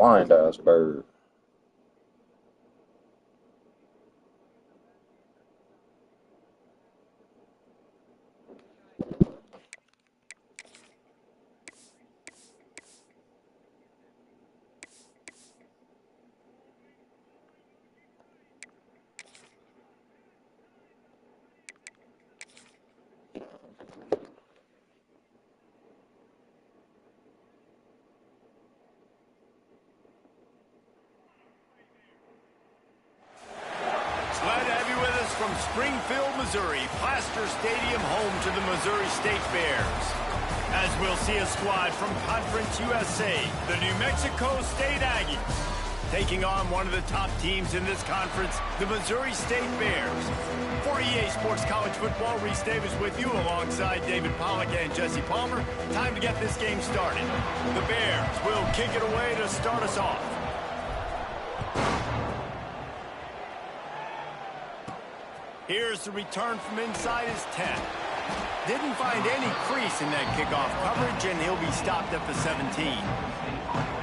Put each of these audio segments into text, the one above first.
blind ass bird. Glad to have you with us from Springfield, Missouri, Plaster Stadium, home to the Missouri State Bears. As we'll see a squad from Conference USA, the New Mexico State Aggies, taking on one of the top teams in this conference, the Missouri State Bears. For EA Sports College Football, Reese Davis with you alongside David Pollack and Jesse Palmer. Time to get this game started. The Bears will kick it away to start us off. Here's the return from inside his 10. Didn't find any crease in that kickoff coverage, and he'll be stopped at the 17.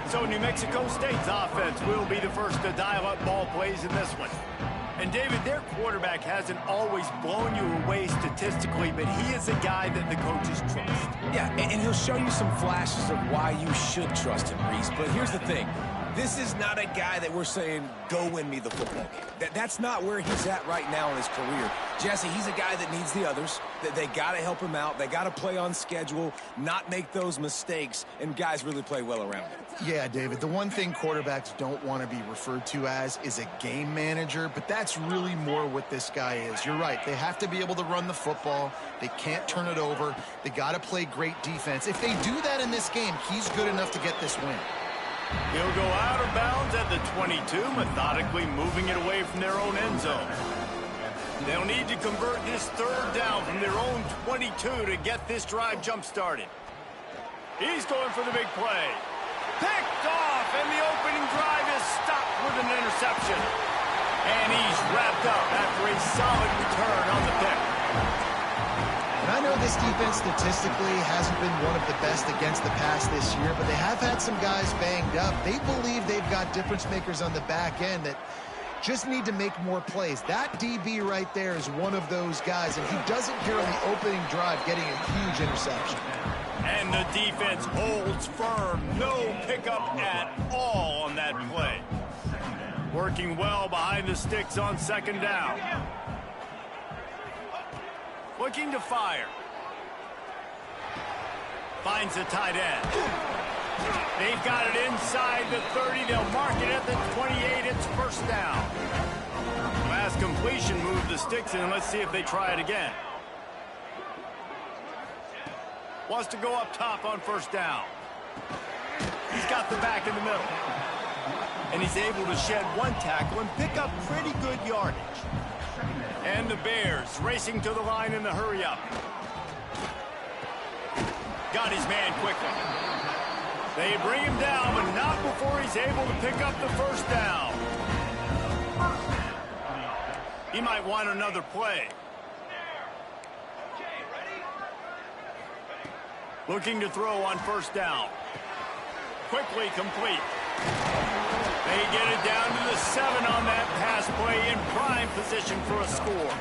So New Mexico State's offense will be the first to dial up ball plays in this one. And David, their quarterback hasn't always blown you away statistically, but he is a guy that the coaches trust. Yeah, and he'll show you some flashes of why you should trust him, Reese. But here's the thing. This is not a guy that we're saying, go win me the football game. That's not where he's at right now in his career. Jesse, he's a guy that needs the others. That they got to help him out. They got to play on schedule, not make those mistakes, and guys really play well around him. Yeah, David, the one thing quarterbacks don't want to be referred to as is a game manager, but that's really more what this guy is. You're right. They have to be able to run the football. They can't turn it over. They got to play great defense. If they do that in this game, he's good enough to get this win. He'll go out of bounds at the 22, methodically moving it away from their own end zone. They'll need to convert this third down from their own 22 to get this drive jump-started. He's going for the big play. Picked off, and the opening drive is stopped with an interception. And he's wrapped up after a solid return on the pick. And I know this defense statistically hasn't been one of the best against the pass this year, but they have had some guys banged up. They believe they've got difference makers on the back end that just need to make more plays. That DB right there is one of those guys, and he does it here on the opening drive, getting a huge interception. And the defense holds firm. No pickup at all on that play. Working well behind the sticks on second down. Looking to fire. Finds the tight end. They've got it inside the 30. They'll mark it at the 28. It's first down. Last completion moved the sticks in. Let's see if they try it again. Wants to go up top on first down. He's got the back in the middle. And he's able to shed one tackle and pick up pretty good yardage. And the Bears racing to the line in the hurry-up. Got his man quickly. They bring him down, but not before he's able to pick up the first down. He might want another play. Looking to throw on first down. Quickly complete. They get it down to the 7 on that pass play, in prime position for a score.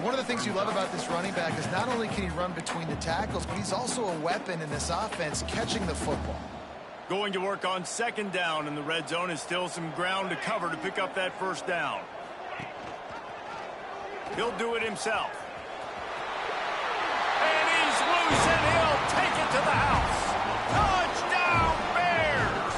One of the things you love about this running back is not only can he run between the tackles, but he's also a weapon in this offense, catching the football. Going to work on second down in the red zone, is still some ground to cover to pick up that first down. He'll do it himself. And he's loose, and he'll take it to the house. Touchdown, Bears!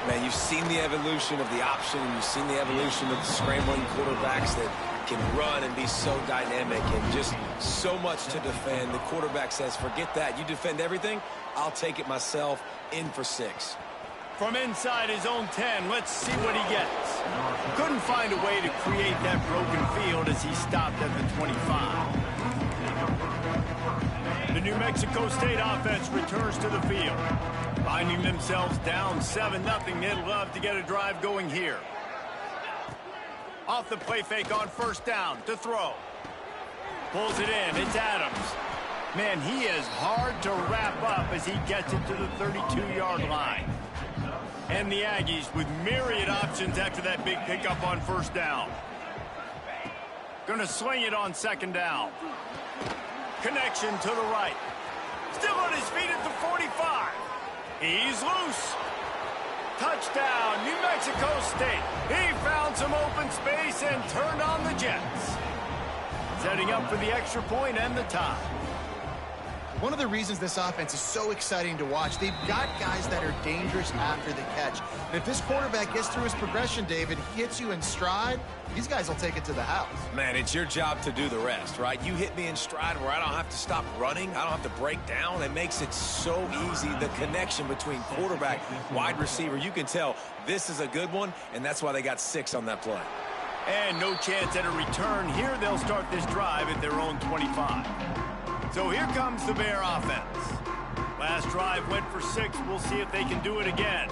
Man, you've seen the evolution of the option, and you've seen the evolution of the scrambling quarterbacks that can run and be so dynamic and just so much to defend. The quarterback says, forget that. You defend everything, I'll take it myself. In for 6. From inside his own 10, let's see what he gets. Couldn't find a way to create that broken field as he stopped at the 25. The New Mexico State offense returns to the field. Finding themselves down 7-0, they'd love to get a drive going here. Off the play fake on first down to throw. Pulls it in. It's Adams. Man, he is hard to wrap up as he gets it to the 32-yard line. And the Aggies with myriad options after that big pickup on first down. Going to swing it on second down. Connection to the right. Still on his feet at the 45. He's loose. Touchdown, New Mexico State. He found some open space and turned on the Jets. Setting up for the extra point and the tie. One of the reasons this offense is so exciting to watch, they've got guys that are dangerous after the catch. And if this quarterback gets through his progression, David, he hits you in stride, these guys will take it to the house. Man, it's your job to do the rest, right? You hit me in stride where I don't have to stop running. I don't have to break down. It makes it so easy. The connection between quarterback, wide receiver, you can tell this is a good one, and that's why they got 6 on that play. And no chance at a return. Here they'll start this drive at their own 25. So here comes the Bear offense. Last drive went for 6. We'll see if they can do it again.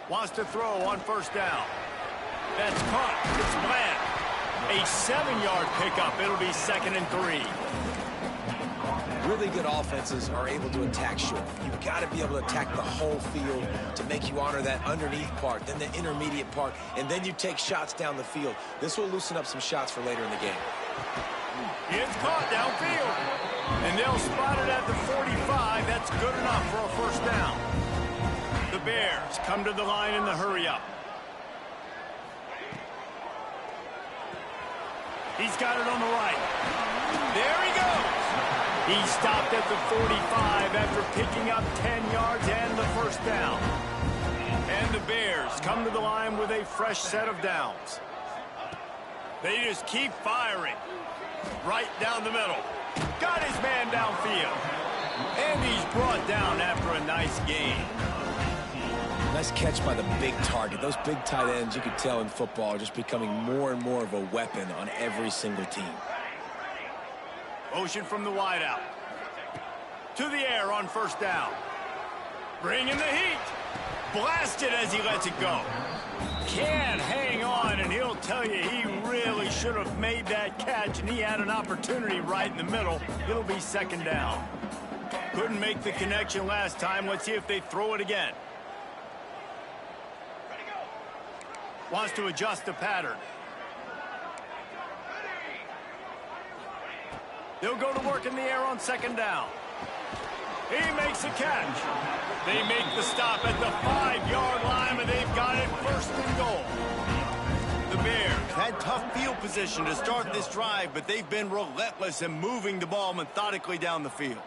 Wants to throw on first down. That's caught. It's Bland. A 7-yard pickup. It'll be 2nd and 3. Really good offenses are able to attack short. You've got to be able to attack the whole field to make you honor that underneath part, then the intermediate part, and then you take shots down the field. This will loosen up some shots for later in the game. It's caught downfield. And they'll spot it at the 45. That's good enough for a first down. The Bears come to the line in the hurry-up. He's got it on the right. There he goes. He stopped at the 45 after picking up 10 yards and the first down. And the Bears come to the line with a fresh set of downs. They just keep firing. Right down the middle. Got his man downfield. And he's brought down after a nice gain. Nice catch by the big target. Those big tight ends, you can tell in football, are just becoming more and more of a weapon on every single team. Motion from the wideout. To the air on first down. Bringing the heat. Blasted as he lets it go. Can't hang on, and he'll tell you he really should have made that catch, and he had an opportunity right in the middle. It'll be 2nd down. Couldn't make the connection last time. Let's see if they throw it again. Wants to adjust the pattern. They'll go to work in the air on 2nd down. He makes a catch. They make the stop at the 5-yard line, and they've got it 1st and goal. The Bears had tough field position to start this drive, but they've been relentless in moving the ball methodically down the field.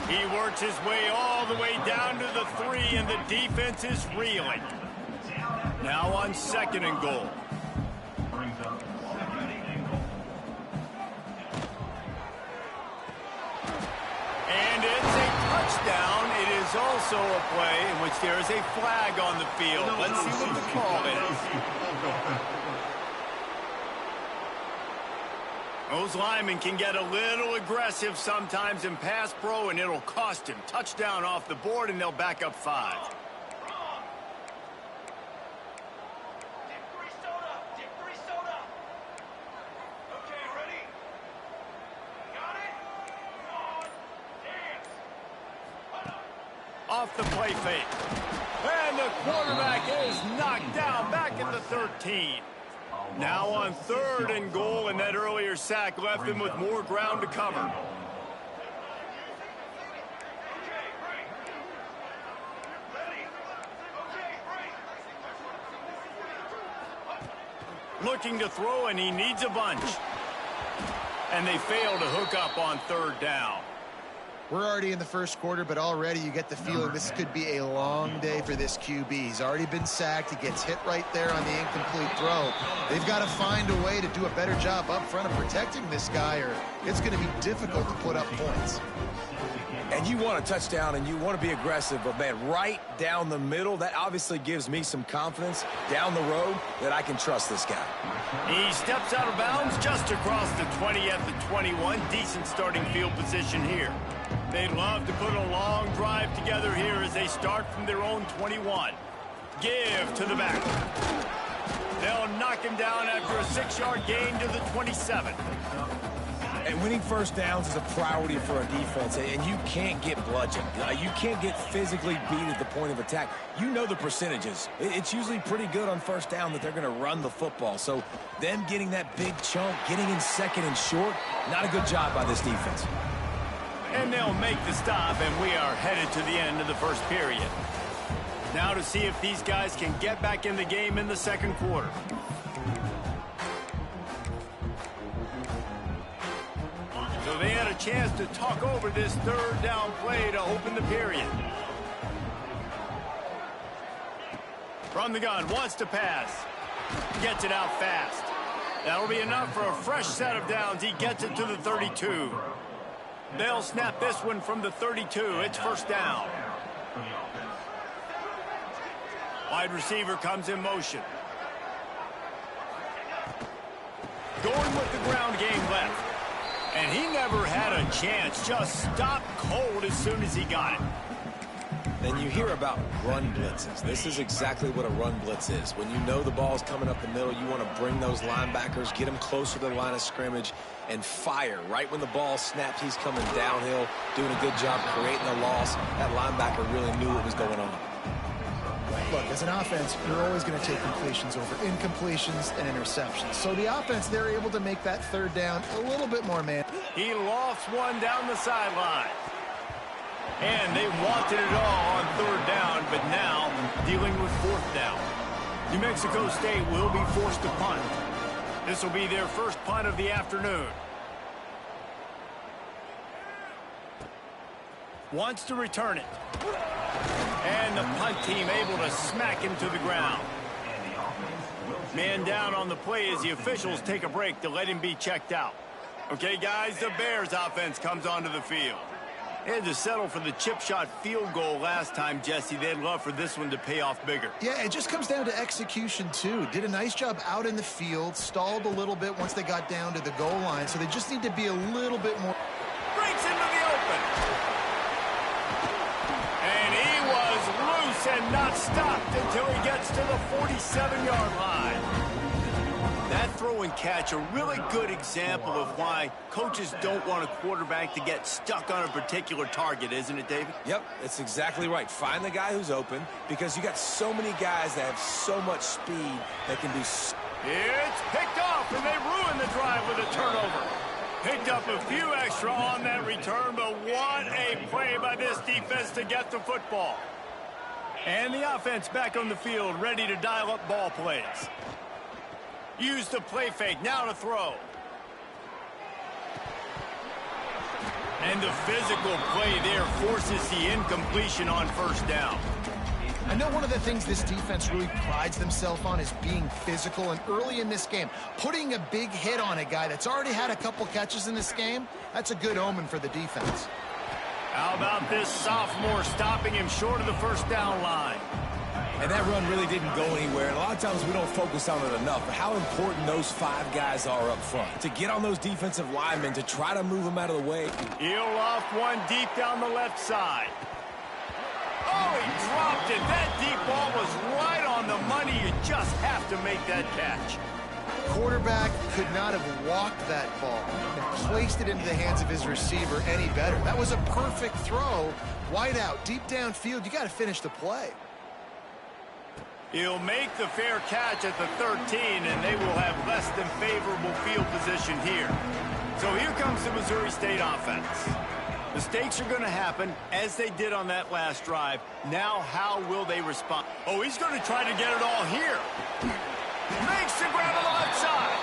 He works his way all the way down to the 3, and the defense is reeling. Now on 2nd and goal. And it's a touchdown. It is also a play in which there is a flag on the field. Let's see what the call is. Those linemen can get a little aggressive sometimes in pass pro, and it'll cost him. Touchdown off the board, and they'll back up 5. Off the play fake. And the quarterback is knocked down back at the 13. Now on 3rd and goal, and that earlier sack left him with more ground to cover. Looking to throw, and he needs a bunch. And they fail to hook up on 3rd down. We're already in the first quarter, but already you get the feeling this could be a long day for this QB. He's already been sacked. He gets hit right there on the incomplete throw. They've got to find a way to do a better job up front of protecting this guy, or it's going to be difficult to put up points. And you want a touchdown and you want to be aggressive, but man, right down the middle, that obviously gives me some confidence down the road that I can trust this guy. He steps out of bounds just across the 20 at the 21. Decent starting field position here. They'd love to put a long drive together here as they start from their own 21. Give to the back. They'll knock him down after a 6-yard gain to the 27. And winning first downs is a priority for a defense, and you can't get bludgeoned. You can't get physically beat at the point of attack. You know the percentages. It's usually pretty good on first down that they're going to run the football. So them getting that big chunk, getting in second and short, not a good job by this defense. And they'll make the stop, and we are headed to the end of the first period. Now to see if these guys can get back in the game in the second quarter. So they had a chance to talk over this third down play to open the period. From the gun, wants to pass. Gets it out fast. That'll be enough for a fresh set of downs. He gets it to the 32. They'll snap this one from the 32. It's first down. Wide receiver comes in motion. Going with the ground game left. And he never had a chance. Just stopped cold as soon as he got it. Then you hear about run blitzes. This is exactly what a run blitz is. When you know the ball's coming up the middle, you want to bring those linebackers, get them closer to the line of scrimmage, and fire. Right when the ball snaps, he's coming downhill, doing a good job creating a loss. That linebacker really knew what was going on. Look, as an offense, you're always going to take completions over incompletions and interceptions. So the offense, they're able to make that third down a little bit more man. He lofts one down the sideline. And they wanted it all on third down, but now dealing with fourth down. New Mexico State will be forced to punt. This will be their first punt of the afternoon. Wants to return it. And the punt team able to smack him to the ground. Man down on the play as the officials take a break to let him be checked out. Okay, guys, the Bears offense comes onto the field. They had to settle for the chip shot field goal last time, Jesse. They'd love for this one to pay off bigger. Yeah, it just comes down to execution, too. Did a nice job out in the field, stalled a little bit once they got down to the goal line, so they just need to be a little bit more. Breaks into the open. And he was loose and not stopped until he gets to the 47-yard line. That throw and catch, a really good example of why coaches don't want a quarterback to get stuck on a particular target, isn't it, David? Yep, that's exactly right. Find the guy who's open, because you got so many guys that have so much speed that can do. It's picked off, and they ruin the drive with a turnover. Picked up a few extra on that return, but what a play by this defense to get the football. And the offense back on the field, ready to dial up ball plays. Use the play fake, now to throw. And the physical play there forces the incompletion on first down. I know one of the things this defense really prides themselves on is being physical, and early in this game, putting a big hit on a guy that's already had a couple catches in this game, that's a good omen for the defense. How about this sophomore stopping him short of the first down line? And that run really didn't go anywhere. And a lot of times we don't focus on it enough. But how important those 5 guys are up front. To get on those defensive linemen, to try to move them out of the way. He'll loft one deep down the left side. Oh, he dropped it. That deep ball was right on the money. You just have to make that catch. Quarterback could not have walked that ball and placed it into the hands of his receiver any better. That was a perfect throw. Wide out, deep downfield. You got to finish the play. He'll make the fair catch at the 13, and they will have less than favorable field position here. So here comes the Missouri State offense. Mistakes are going to happen, as they did on that last drive. Now, how will they respond? Oh, he's going to try to get it all here. Makes the grab on the left side.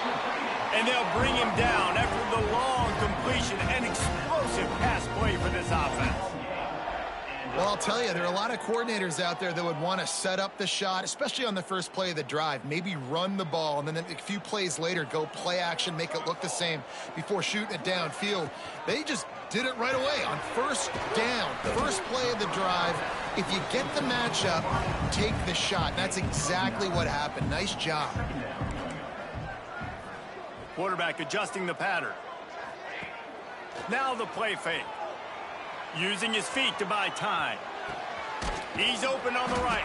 And they'll bring him down after the long completion. An explosive pass play play for this offense. Well, I'll tell you, there are a lot of coordinators out there that would want to set up the shot, especially on the first play of the drive, maybe run the ball, and then a few plays later go play action, make it look the same before shooting it downfield. They just did it right away on first down, first play of the drive. If you get the matchup, take the shot. That's exactly what happened. Nice job. Quarterback adjusting the pattern. Now the play fake. Using his feet to buy time. He's open on the right.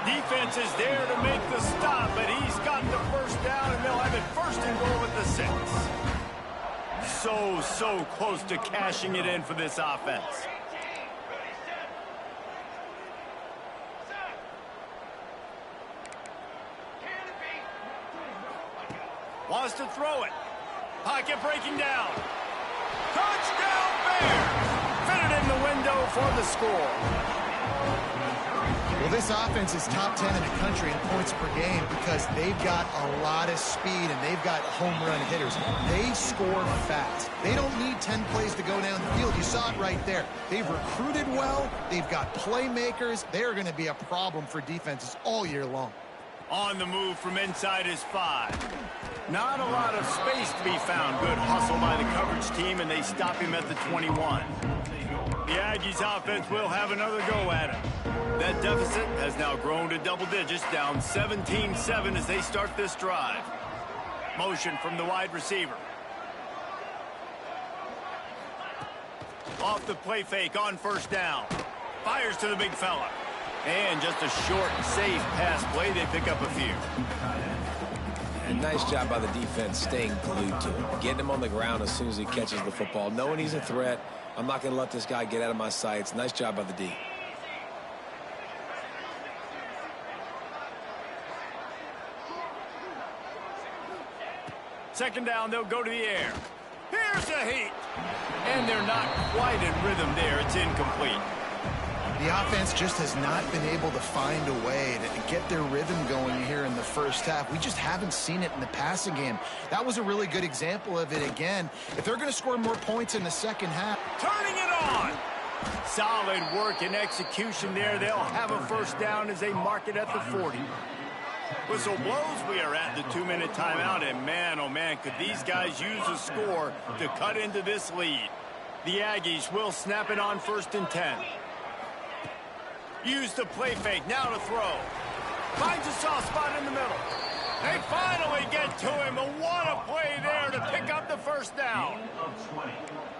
Defense is there to make the stop, but he's got the first down, and they'll have it first and goal at the 6. So close to cashing it in for this offense. Wants to throw it. Pocket breaking down. Touchdown Bears! Fitted in the window for the score. Well, this offense is top 10 in the country in points per game because they've got a lot of speed and they've got home run hitters. They score fast. They don't need 10 plays to go down the field. You saw it right there. They've recruited well. They've got playmakers. They're going to be a problem for defenses all year long. On the move from inside his 5. Not a lot of space to be found. Good hustle by the coverage team, and they stop him at the 21. The Aggies offense will have another go at it. That deficit has now grown to double digits, down 17-7 as they start this drive. Motion from the wide receiver. Off the play fake on first down. Fires to the big fella. And just a short, safe pass play. They pick up a few. And nice job by the defense staying glued to him. Getting him on the ground as soon as he catches the football. Knowing he's a threat. I'm not going to let this guy get out of my sights. Nice job by the D. Second down, they'll go to the air. Here's the heat. And they're not quite in rhythm there. It's incomplete. The offense just has not been able to find a way to get their rhythm going here in the first half. We just haven't seen it in the passing game. That was a really good example of it again. If they're going to score more points in the second half. Turning it on. Solid work and execution there. They'll have a first down as they mark it at the 40. Whistle blows. We are at the 2-minute timeout. And man, oh man, could these guys use a score to cut into this lead. The Aggies will snap it on 1st and 10. Use the play fake, now to throw. Finds a soft spot in the middle. They finally get to him, but what a play there to pick up the first down.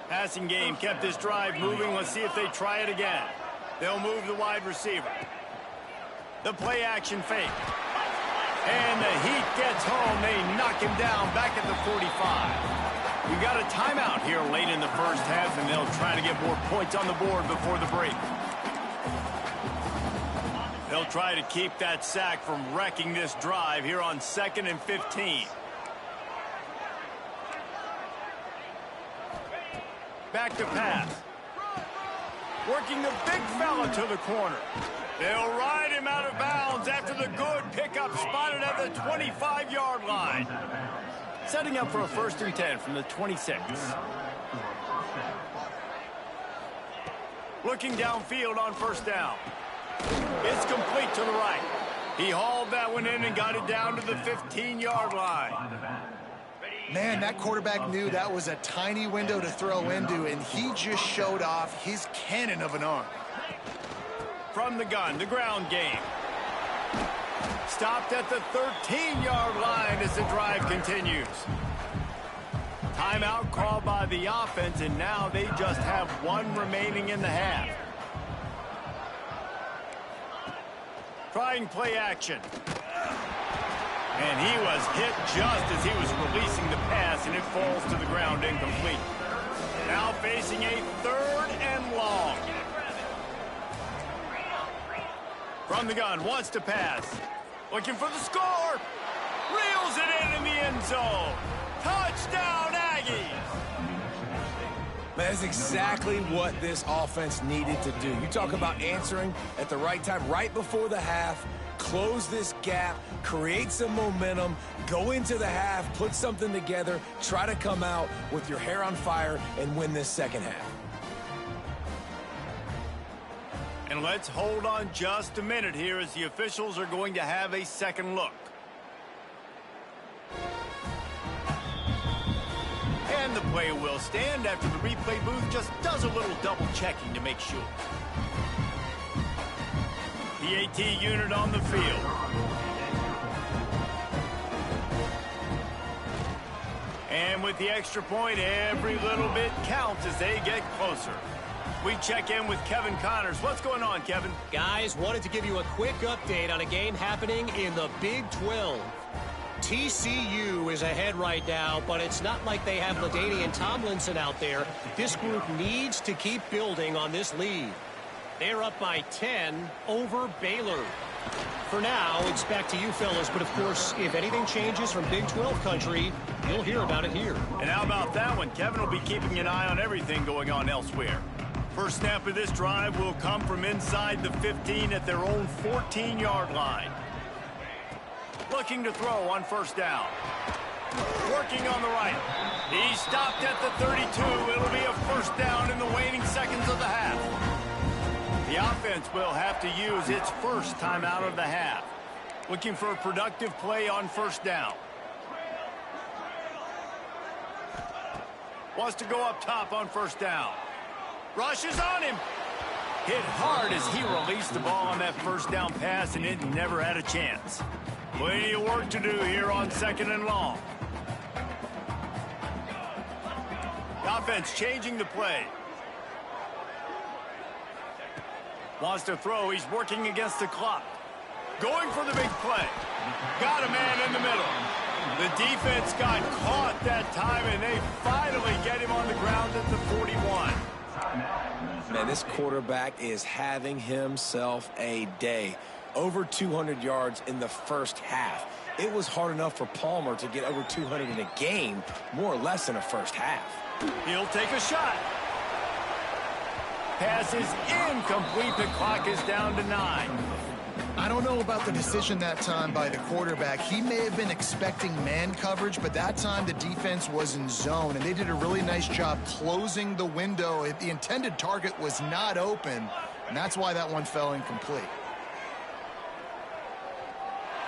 Passing game kept this drive moving. Let's see if they try it again. They'll move the wide receiver. The play action fake. And the Heat gets home. They knock him down back at the 45. We got a timeout here late in the first half, and they'll try to get more points on the board before the break. They'll try to keep that sack from wrecking this drive here on 2nd and 15. Back to pass. Working the big fella to the corner. They'll ride him out of bounds after the good pickup spotted at the 25-yard line. Setting up for a 1st and 10 from the 26. Looking downfield on first down. It's complete to the right. He hauled that one in and got it down to the 15-yard line. Man, that quarterback knew that was a tiny window to throw into, and he just showed off his cannon of an arm. From the gun, the ground game. Stopped at the 13-yard line as the drive continues. Timeout called by the offense, and now they just have one remaining in the half. Trying play action. And he was hit just as he was releasing the pass, and it falls to the ground incomplete. Now facing a 3rd and long. From the gun, wants to pass. Looking for the score. Reels it in the end zone. Touchdown, Aggies. That's exactly what this offense needed to do. You talk about answering at the right time, right before the half, close this gap, create some momentum, go into the half, put something together, try to come out with your hair on fire and win this second half. And let's hold on just a minute here as the officials are going to have a second look. And the play will stand after the replay booth just does a little double checking to make sure. The AT unit on the field. And with the extra point, every little bit counts as they get closer. We check in with Kevin Connors. What's going on, Kevin? Guys, wanted to give you a quick update on a game happening in the Big 12. TCU is ahead right now, but it's not like they have LaDainian Tomlinson out there. This group needs to keep building on this lead. They're up by 10 over Baylor. For now, it's back to you fellas, but of course, if anything changes from Big 12 country, you'll hear about it here. And how about that one? Kevin will be keeping an eye on everything going on elsewhere. First snap of this drive will come from inside the 15 at their own 14-yard line. Looking to throw on first down. Working on the right. He stopped at the 32. It'll be a first down in the waning seconds of the half. The offense will have to use its first time out of the half. Looking for a productive play on first down. Wants to go up top on first down. Rushes on him. Hit hard as he released the ball on that first down pass, and it never had a chance. Plenty of work to do here on second and long. The offense changing the play. Wants to throw. He's working against the clock. Going for the big play. Got a man in the middle. The defense got caught that time, and they finally get him on the ground at the 41. Man, this quarterback is having himself a day. Over 200 yards in the first half. It was hard enough for Palmer to get over 200 in a game, more or less in a first half. He'll take a shot. Pass is incomplete. The clock is down to 9. I don't know about the decision that time by the quarterback. He may have been expecting man coverage, but that time the defense was in zone, and they did a really nice job closing the window. The intended target was not open, and that's why that one fell incomplete.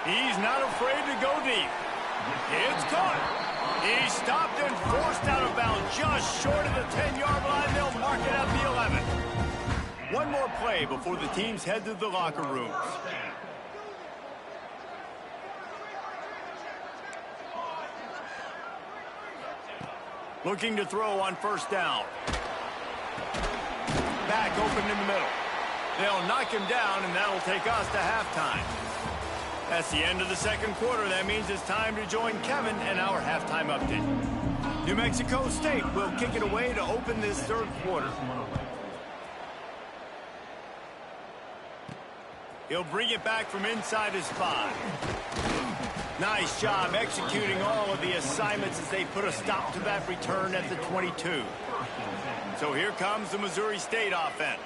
He's not afraid to go deep. It's caught. He's stopped and forced out of bounds just short of the 10-yard line. They'll mark it at the 11. One more play before the teams head to the locker rooms. Looking to throw on first down. Back open in the middle. They'll knock him down, and that'll take us to halftime. That's the end of the second quarter. That means it's time to join Kevin and our halftime update. New Mexico State will kick it away to open this third quarter. He'll bring it back from inside his 5. Nice job executing all of the assignments as they put a stop to that return at the 22. So here comes the Missouri State offense.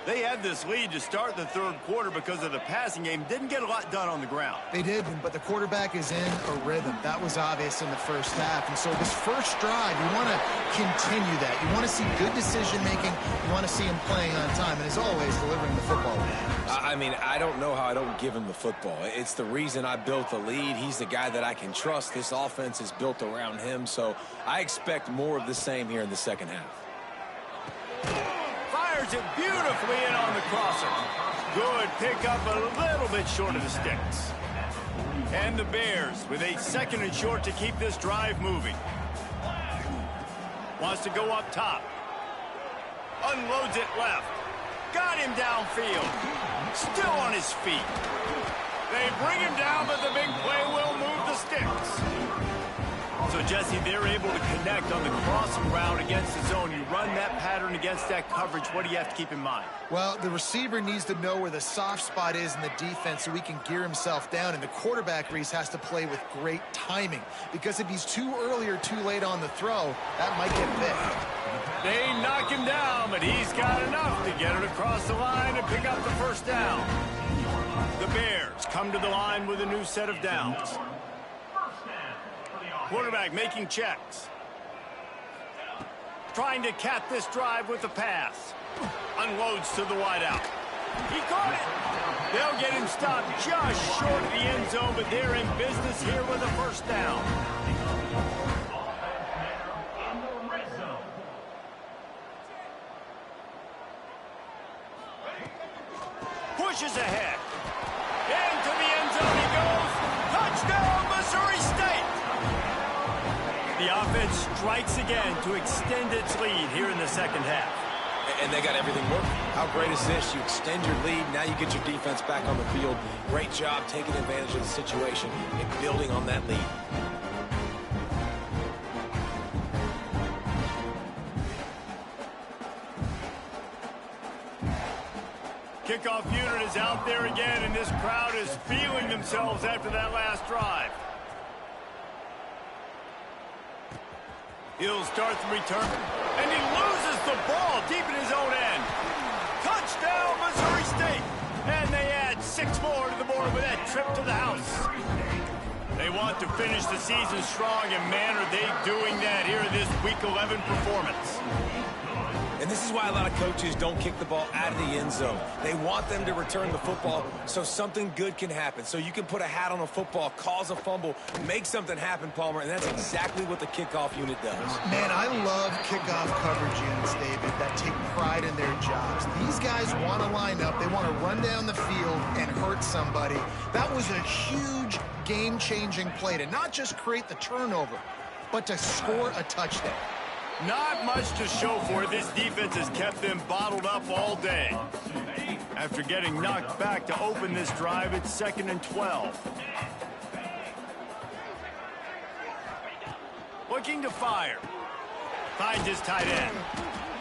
They had this lead to start the third quarter because of the passing game. Didn't get a lot done on the ground. They didn't, but the quarterback is in a rhythm. That was obvious in the first half. And so this first drive, you want to continue that. You want to see good decision-making. You want to see him playing on time. And as always, delivering the football. I mean, I don't know how I don't give him the football. It's the reason I built the lead. He's the guy that I can trust. This offense is built around him. So I expect more of the same here in the second half. Fires it beautifully in on the crosser. Good pickup, a little bit short of the sticks. And the Bears with a second and short to keep this drive moving. Wants to go up top. Unloads it left. Got him downfield. Still on his feet. They bring him down, but the big play will move the sticks. So, Jesse, they're able to connect on the crossing route against the zone. You run that pattern against that coverage. What do you have to keep in mind? Well, the receiver needs to know where the soft spot is in the defense so he can gear himself down. And the quarterback, Reese, has to play with great timing. Because if he's too early or too late on the throw, that might get picked. They knock him down, but he's got enough to get it across the line and pick up the first down. The Bears come to the line with a new set of downs. Quarterback making checks. Trying to cap this drive with the pass. Unloads to the wideout. He caught it. They'll get him stopped just short of the end zone, but they're in business here with a first down. Pushes ahead. Into the end zone he goes. Touchdown, Missouri State! The offense strikes again to extend its lead here in the second half. And they got everything working. How great is this? You extend your lead, now you get your defense back on the field. Great job taking advantage of the situation and building on that lead. Kickoff unit is out there again, and this crowd is feeling themselves after that last drive. He'll start the return, and he loses the ball deep in his own end. Touchdown, Missouri State! And they add 6 more to the board with that trip to the house. They want to finish the season strong, and man, are they doing that here in this Week 11 performance. And this is why a lot of coaches don't kick the ball out of the end zone. They want them to return the football so something good can happen. So you can put a hat on a football, cause a fumble, make something happen, Palmer, and that's exactly what the kickoff unit does. Man, I love kickoff coverage units, David, that take pride in their jobs. These guys want to line up. They want to run down the field and hurt somebody. That was a huge game-changing play to not just create the turnover, but to score a touchdown. Not much to show for it. This defense has kept them bottled up all day. After getting knocked back to open this drive, it's 2nd and 12. Looking to fire. Finds his tight end.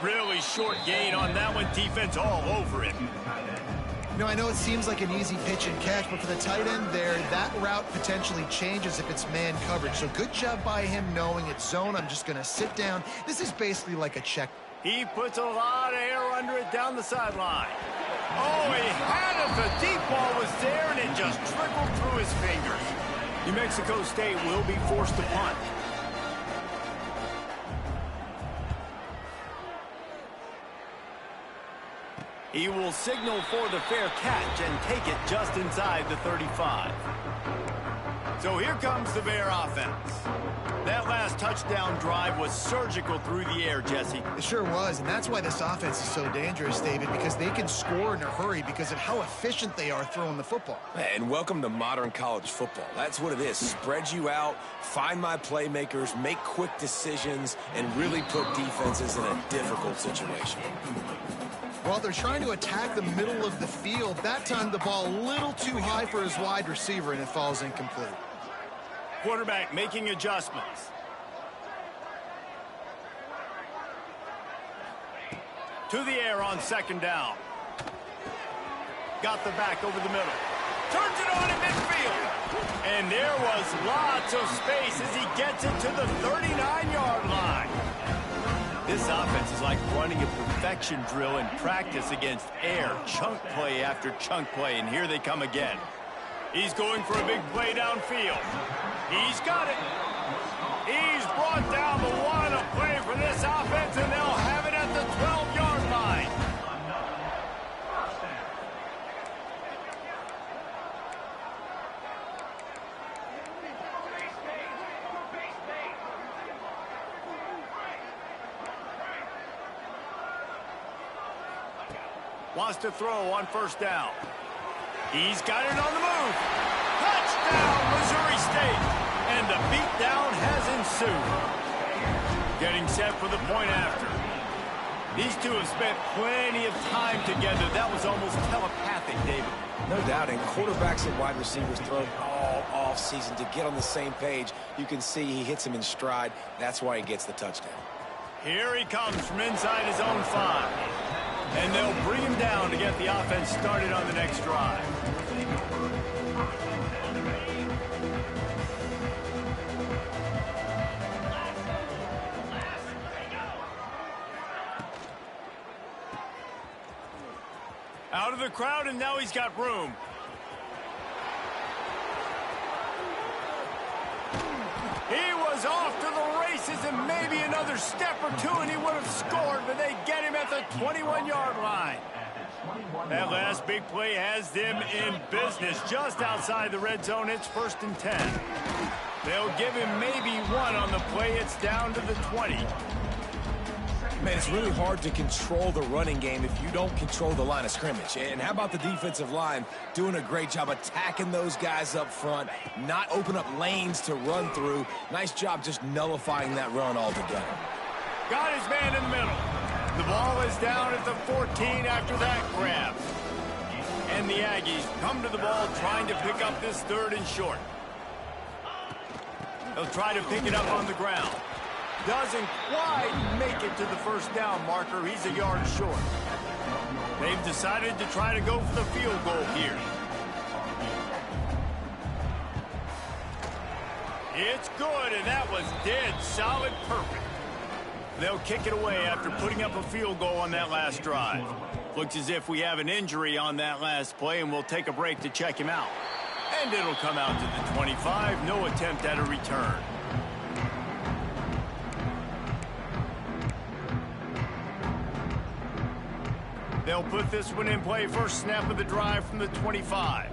Really short gain on that one. Defense all over it. You know, I know it seems like an easy pitch and catch, but for the tight end there, that route potentially changes if it's man coverage. So good job by him knowing it's zone. I'm just going to sit down. This is basically like a check. He puts a lot of air under it down the sideline. Oh, he had it. The deep ball was there, and it just trickled through his fingers. New Mexico State will be forced to punt. He will signal for the fair catch and take it just inside the 35. So here comes the Bear offense. That last touchdown drive was surgical through the air, Jesse. It sure was, and that's why this offense is so dangerous, David, because they can score in a hurry because of how efficient they are throwing the football. And welcome to modern college football. That's what it is. Spread you out, find my playmakers, make quick decisions, and really put defenses in a difficult situation. Well, they're trying to attack the middle of the field. That time the ball a little too high for his wide receiver, and it falls incomplete. Quarterback making adjustments. To the air on 2nd down. Got the back over the middle. Turns it on in midfield. And there was lots of space as he gets it to the 39-yard line. This offense is like running a perfection drill in practice against air. Chunk play after chunk play, and here they come again. He's going for a big play downfield. He's got it. He's brought down the one to play for this offense, and they'll have it at the 12-yard line. Wants to throw on 1st down. He's got it on the move. Touchdown, Missouri State. And the beatdown has ensued. Getting set for the point after. These two have spent plenty of time together. That was almost telepathic, David. No doubt, and quarterbacks and wide receivers thrown all offseason to get on the same page. You can see he hits him in stride. That's why he gets the touchdown. Here he comes from inside his own 5. And they'll bring him down to get the offense started on the next drive. Out of the crowd, and now he's got room. He was off to the races, and maybe another step or two, and he would have scored, but they get him at the 21-yard line. That last big play has them in business just outside the red zone. It's 1st and 10. They'll give him maybe one on the play. It's down to the 20. Man, it's really hard to control the running game if you don't control the line of scrimmage. And how about the defensive line doing a great job attacking those guys up front, not open up lanes to run through. Nice job just nullifying that run altogether. Got his man in the middle. The ball is down at the 14 after that grab. And the Aggies come to the ball trying to pick up this 3rd and short. They'll try to pick it up on the ground. Doesn't quite make it to the 1st down marker. He's a yard short. They've decided to try to go for the field goal here. It's good, and that was dead solid perfect. They'll kick it away after putting up a field goal on that last drive. Looks as if we have an injury on that last play, and we'll take a break to check him out. And it'll come out to the 25. No attempt at a return. They'll put this one in play. First snap of the drive from the 25.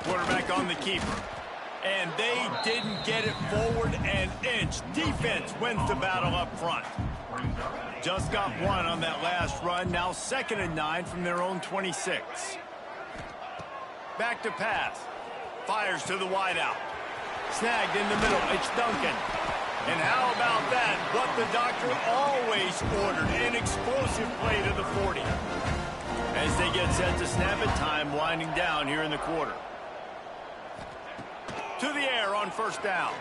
Quarterback on the keeper. And they didn't get it forward an inch. Defense wins the battle up front. Just got one on that last run. Now 2nd and 9 from their own 26. Back to pass. Fires to the wideout. Snagged in the middle. It's Duncan. And how about that? What the doctor always ordered. An explosive play to the 40. As they get set to snap it, time winding down here in the quarter. To the air on 1st down.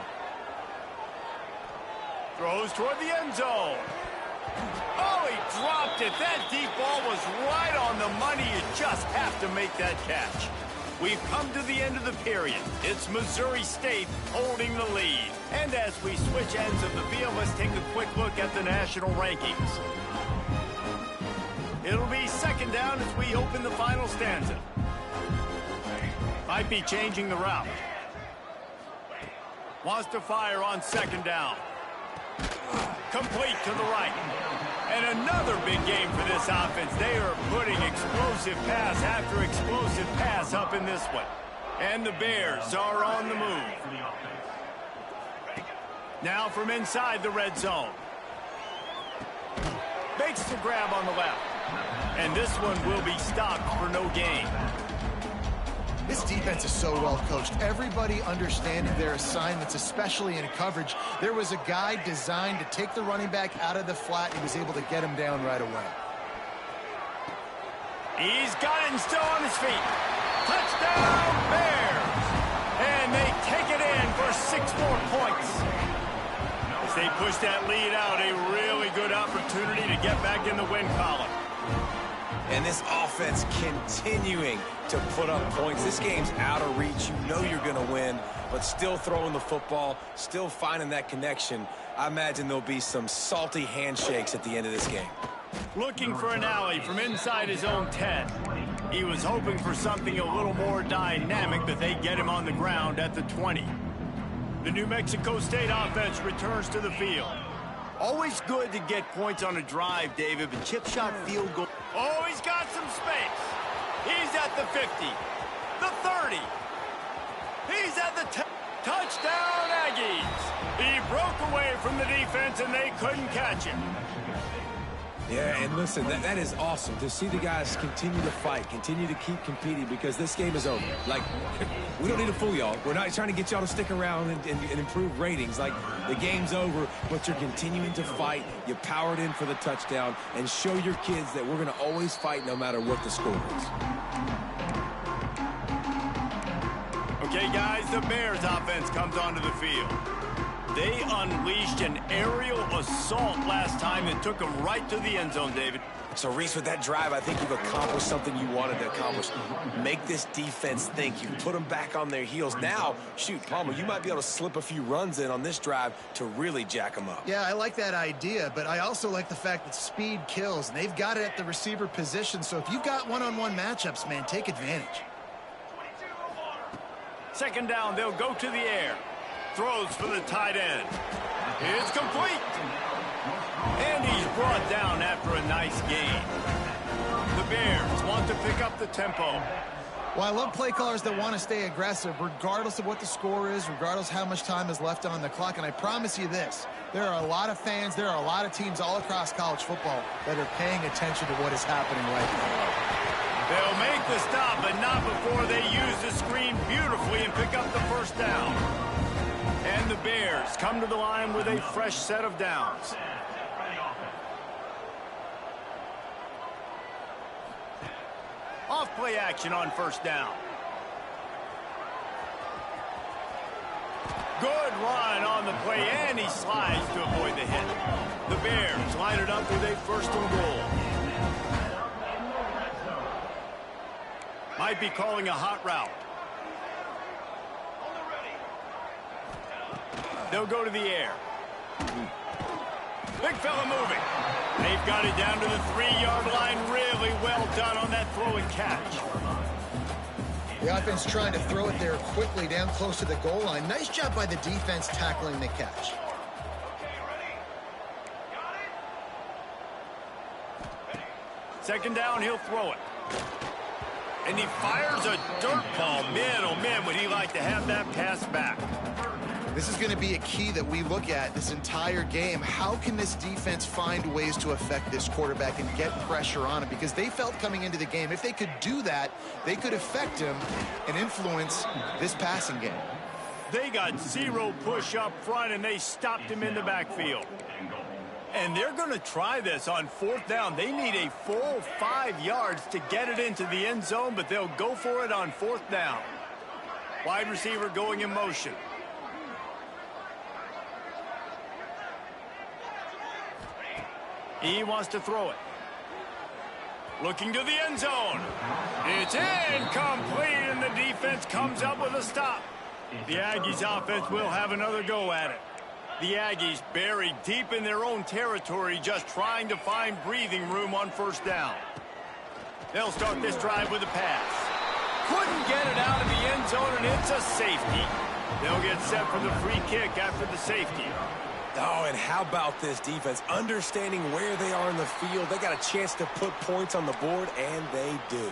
Throws toward the end zone. Oh, he dropped it. That deep ball was right on the money. You just have to make that catch. We've come to the end of the period. It's Missouri State holding the lead. And as we switch ends of the field, let's take a quick look at the national rankings. It'll be 2nd down as we open the final stanza. Might be changing the route. Wants to fire on 2nd down. Complete to the right. And another big game for this offense. They are putting explosive pass after explosive pass up in this one. And the Bears are on the move. Now from inside the red zone. Makes the grab on the left. And this one will be stopped for no gain. This defense is so well coached. Everybody understanding their assignments, especially in coverage. There was a guy designed to take the running back out of the flat. He was able to get him down right away. He's got it and still on his feet. Touchdown, Bears! And they take it in for 6 more points. As they push that lead out, a really good opportunity to get back in the win column. And this offense continuing to put up points. This game's out of reach. You know you're going to win, but still throwing the football, still finding that connection. I imagine there'll be some salty handshakes at the end of this game. Looking for an alley from inside his own 10. He was hoping for something a little more dynamic, but they get him on the ground at the 20. The New Mexico State offense returns to the field. Always good to get points on a drive, David, but chip shot field goal. Oh, he's got some space. He's at the 50, the 30. He's at the 10. Touchdown, Aggies. He broke away from the defense, and they couldn't catch him. Yeah, and listen, that is awesome to see the guys continue to fight, continue to keep competing, because this game is over. Like, we don't need to fool y'all. We're not trying to get y'all to stick around and improve ratings. Like, the game's over, but you're continuing to fight. You powered in for the touchdown, and show your kids that we're going to always fight no matter what the score is. Okay, guys, the Bears offense comes onto the field. They unleashed an aerial assault last time and took them right to the end zone, David. So, Reese, with that drive, I think you've accomplished something you wanted to accomplish. Make this defense think. You put them back on their heels. Now, shoot, Palmer, you might be able to slip a few runs in on this drive to really jack them up. Yeah, I like that idea, but I also like the fact that speed kills. And they've got it at the receiver position, so if you've got one-on-one matchups, man, take advantage. 2nd down, they'll go to the air. Throws for the tight end. It's complete. And he's brought down after a nice gain. The Bears want to pick up the tempo. Well, I love play callers that want to stay aggressive, regardless of what the score is, regardless how much time is left on the clock. And I promise you this, there are a lot of fans, there are a lot of teams all across college football that are paying attention to what is happening right now. They'll make the stop, but not before they use the screen beautifully and pick up the first down. And the Bears come to the line with a fresh set of downs. Off play action on first down. Good run on the play, and he slides to avoid the hit. The Bears line it up with a first and goal. Might be calling a hot route. They'll go to the air. Big fella moving. They've got it down to the 3-yard line. Really well done on that throw and catch. The offense trying to throw it there quickly down close to the goal line. Nice job by the defense tackling the catch. Second down, he'll throw it. And he fires a dirt ball. Man, oh man, would he like to have that pass back. This is going to be a key that we look at this entire game. How can this defense find ways to affect this quarterback and get pressure on him? Because they felt coming into the game, if they could do that, they could affect him and influence this passing game. They got zero push up front, and they stopped him in the backfield. And they're going to try this on fourth down. They need a full 5 yards to get it into the end zone, but they'll go for it on fourth down. Wide receiver going in motion. He wants to throw it. Looking to the end zone. It's incomplete, and the defense comes up with a stop. The Aggies offense will have another go at it. The Aggies buried deep in their own territory, just trying to find breathing room on first down. They'll start this drive with a pass. Couldn't get it out of the end zone, and it's a safety. They'll get set for the free kick after the safety. Oh, and how about this defense? Understanding where they are in the field. They got a chance to put points on the board, and they do.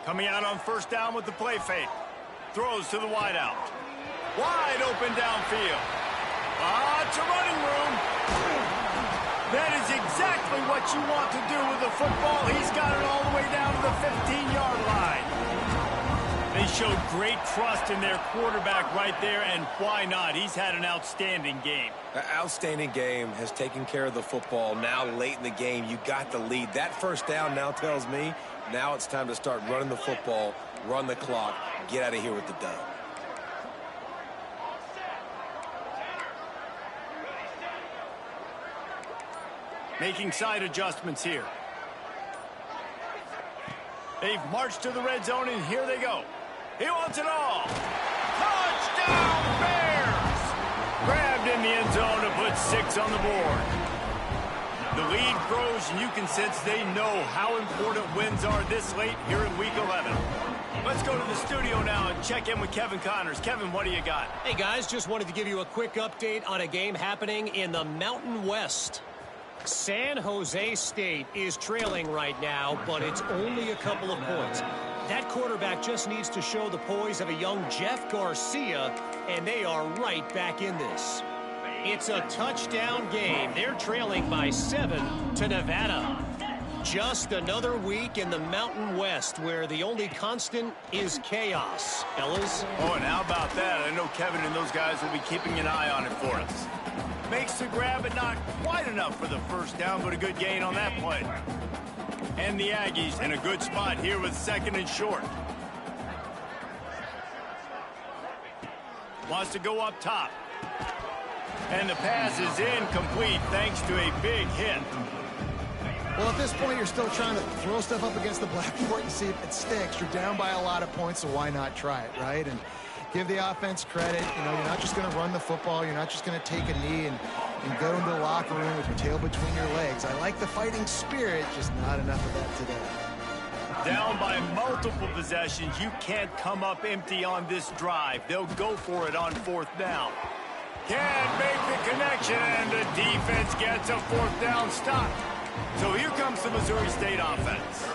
Coming out on first down with the play fake. Throws to the wideout. Wide open downfield. It's a running room. That is exactly what you want to do with the football. He's got it all the way down to the 15-yard line. They showed great trust in their quarterback right there, and why not? He's had an outstanding game. An outstanding game, has taken care of the football. Now late in the game, you got the lead. That first down now tells me now it's time to start running the football, run the clock, get out of here with the dub. Making side adjustments here. They've marched to the red zone, and here they go. He wants it all. Touchdown, Bears! Grabbed in the end zone to put 6 on the board. The lead grows, and you can sense they know how important wins are this late here in Week 11. Let's go to the studio now and check in with Kevin Connors. Kevin, what do you got? Hey, guys, just wanted to give you a quick update on a game happening in the Mountain West. San Jose State is trailing right now, but it's only a couple of points. That quarterback just needs to show the poise of a young Jeff Garcia, and they are right back in this. It's a touchdown game. They're trailing by 7 to Nevada. Just another week in the Mountain West where the only constant is chaos. Fellas? Oh, and how about that? I know Kevin and those guys will be keeping an eye on it for us. Makes the grab, but not quite enough for the first down, but a good gain on that play. And the Aggies in a good spot here with second and short. Wants to go up top. And the pass is incomplete thanks to a big hit. Well, at this point, you're still trying to throw stuff up against the blackboard and see if it sticks. You're down by a lot of points, so why not try it, right? And give the offense credit. You know, you're not just going to run the football. You're not just going to take a knee and go into the locker room with your tail between your legs. I like the fighting spirit, just not enough of that today. Down by multiple possessions, you can't come up empty on this drive. They'll go for it on 4th down. Can't make the connection, and the defense gets a 4th down stop. So here comes the Missouri State offense.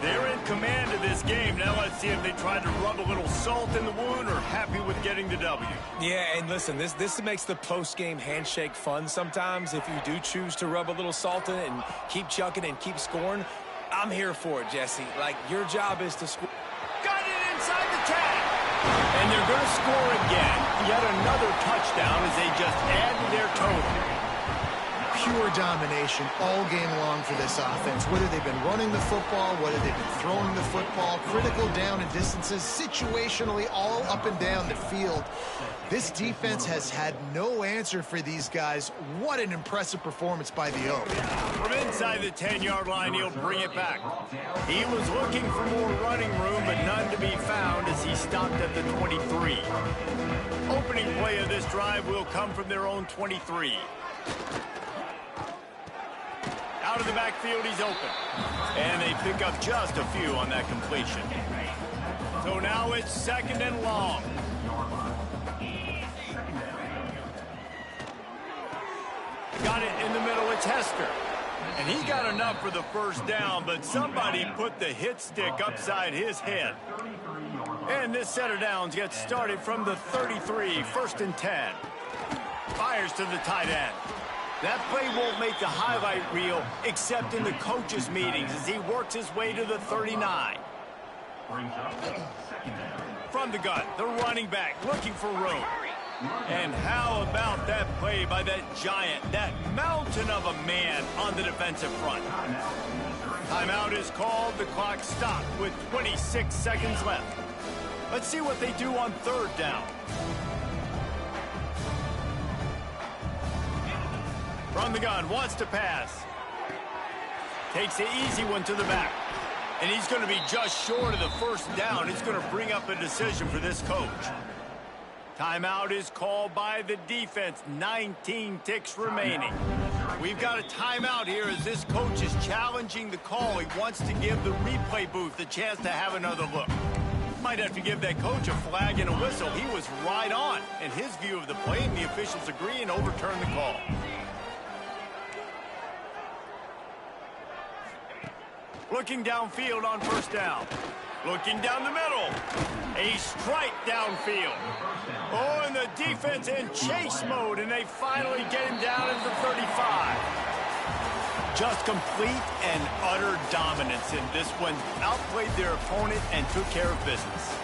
They're in command of this game. Now let's see if they try to rub a little salt in the wound or happy with getting the W. Yeah, and listen, this makes the post-game handshake fun sometimes. If you do choose to rub a little salt in it and keep chucking and keep scoring, I'm here for it, Jesse. Like, your job is to score. Got it inside the 10. And they're going to score again. Yet another touchdown as they just add to their total. Pure domination all game long for this offense. Whether they've been running the football, whether they've been throwing the football, critical down and distances, situationally all up and down the field. This defense has had no answer for these guys. What an impressive performance by the O. From inside the 10-yard line, he'll bring it back. He was looking for more running room, but none to be found as he stopped at the 23. Opening play of this drive will come from their own 23. Out of the backfield, he's open. And they pick up just a few on that completion. So now it's 2nd and long. Got it in the middle, it's Hester. And he got enough for the 1st down, but somebody put the hit stick upside his head. And this set of downs gets started from the 33, 1st and 10. Fires to the tight end. That play won't make the highlight reel except in the coaches' meetings as he works his way to the 39. From the gun, the running back looking for room. And how about that play by that giant, that mountain of a man on the defensive front? Timeout is called. The clock stopped with 26 seconds left. Let's see what they do on 3rd down. From the gun, wants to pass. Takes the easy one to the back. And he's going to be just short of the 1st down. It's going to bring up a decision for this coach. Timeout is called by the defense. 19 ticks remaining. We've got a timeout here as this coach is challenging the call. He wants to give the replay booth a chance to have another look. Might have to give that coach a flag and a whistle. He was right on in his view of the play, and the officials agree and overturn the call. Looking downfield on 1st down. Looking down the middle. A strike downfield. Oh, and the defense in chase mode, and they finally get him down at the 35. Just complete and utter dominance in this one. Outplayed their opponent and took care of business.